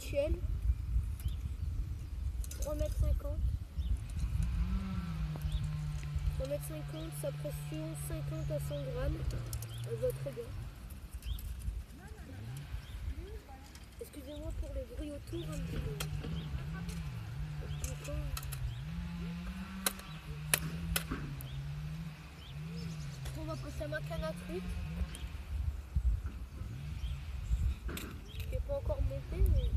Mitchell, 3,50 m. 3,50 m, sa pression 50 à 100 grammes. Elle va très bien. Excusez-moi pour les bruits autour un petit peu. On va passer à ma canne à truite. Qui n'est pas encore montée, mais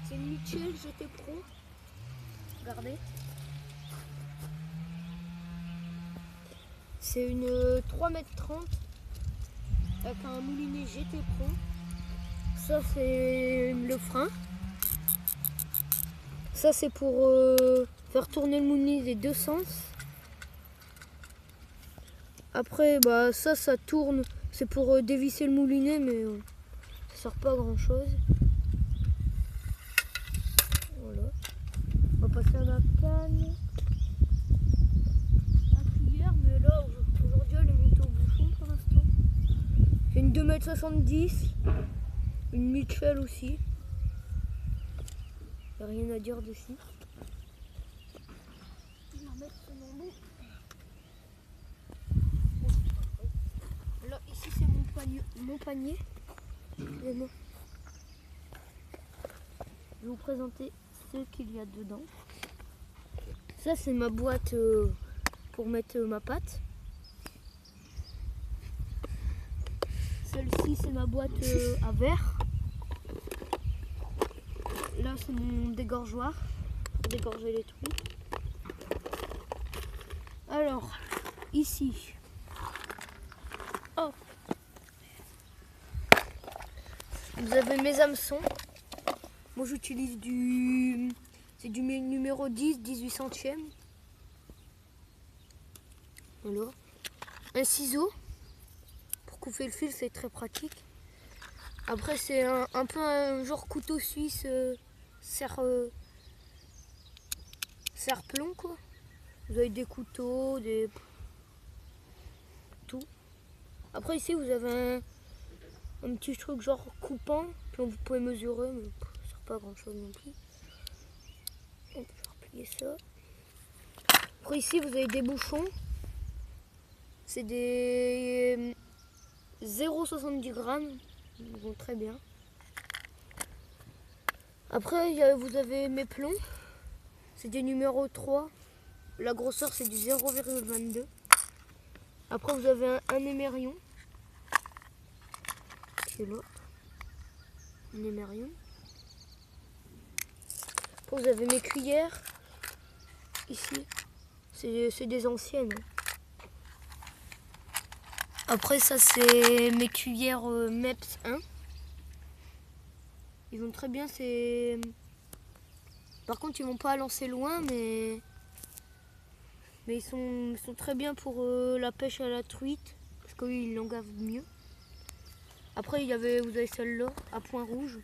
c'est une Mitchell GT Pro. Regardez. C'est une 3,30 m avec un moulinet GT Pro. Ça c'est le frein. Ça c'est pour faire tourner le moulinet des deux sens. Après bah ça tourne, c'est pour dévisser le moulinet, mais ça sert pas à grand chose. Voilà. On va passer à ma canne à cuillère, mais là aujourd'hui elle est montée au bouchon pour l'instant. C'est une 2,70 m, une Mitchell aussi. Y a rien à dire dessus. Je vais remettre ce nom. Là ici c'est mon panier. Excusez-moi. Je vais vous présenter ce qu'il y a dedans. Ça c'est ma boîte pour mettre ma pâte. Celle-ci c'est ma boîte à verre. Là c'est mon dégorgeoir pour dégorger les trucs. Alors ici, hop, vous avez mes hameçons. Moi j'utilise c'est du numéro 10, 18 centièmes. Voilà. Un ciseau pour couper le fil, c'est très pratique. Après c'est un peu un genre couteau suisse serre-plomb quoi. Vous avez des couteaux, tout. Après ici vous avez un petit truc genre coupant, puis vous pouvez mesurer, mais ça sert pas à grand chose non plus. On peut replier ça. Après ici vous avez des bouchons. C'est des 0,70 grammes. Ils vont très bien. Après vous avez mes plombs. C'est des numéros 3. La grosseur c'est du 0,22. Après vous avez un émerion. Qui est là. Un émerion. Après vous avez mes cuillères. Ici. C'est des anciennes. Après ça c'est mes cuillères MEPS 1. Ils vont très bien, par contre ils vont pas lancer loin, mais ils sont très bien pour la pêche à la truite, parce qu'ils l'engavent mieux. Après vous avez celle-là à point rouge,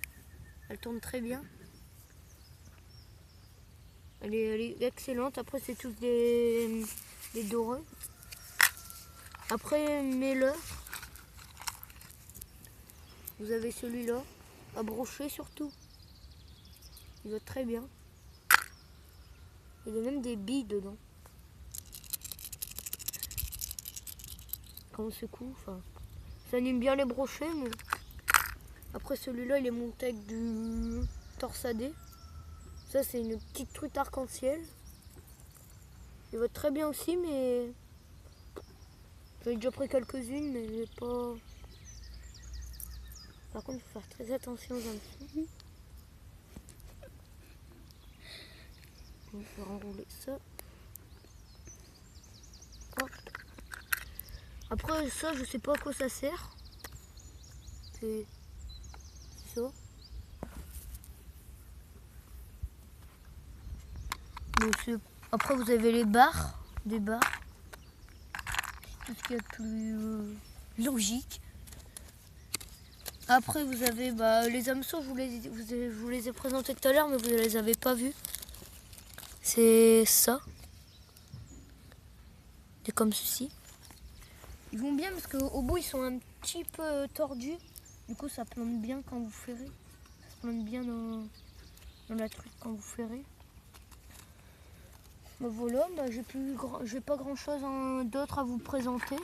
elle tourne très bien. Elle est excellente. Après c'est tous des dorés. Après mes leurres, vous avez celui-là, à brocher surtout. Il va très bien. Il y a même des billes dedans. Quand on secoue, ça anime bien les brochets, mais après celui-là il est monté avec du torsadé. Ça c'est une petite truite arc-en-ciel. Il va très bien aussi, mais j'en ai déjà pris quelques-unes, mais j'ai pas. Par contre, il faut faire très attention aux hameçons. On va enrouler ça. Hop. Après ça, je sais pas à quoi ça sert. C'est ça. Donc, après vous avez les barres, des barres. C'est tout ce qu'il y a de plus logique. Après vous avez les hameçons, je vous les ai présentés tout à l'heure, mais vous ne les avez pas vus. C'est ça. C'est comme ceci. Ils vont bien parce qu'au bout ils sont un petit peu tordus. Du coup, ça plante bien quand vous ferrez. Ça se plante bien dans la truite quand vous ferrez. Voilà, j'ai pas grand chose d'autre à vous présenter.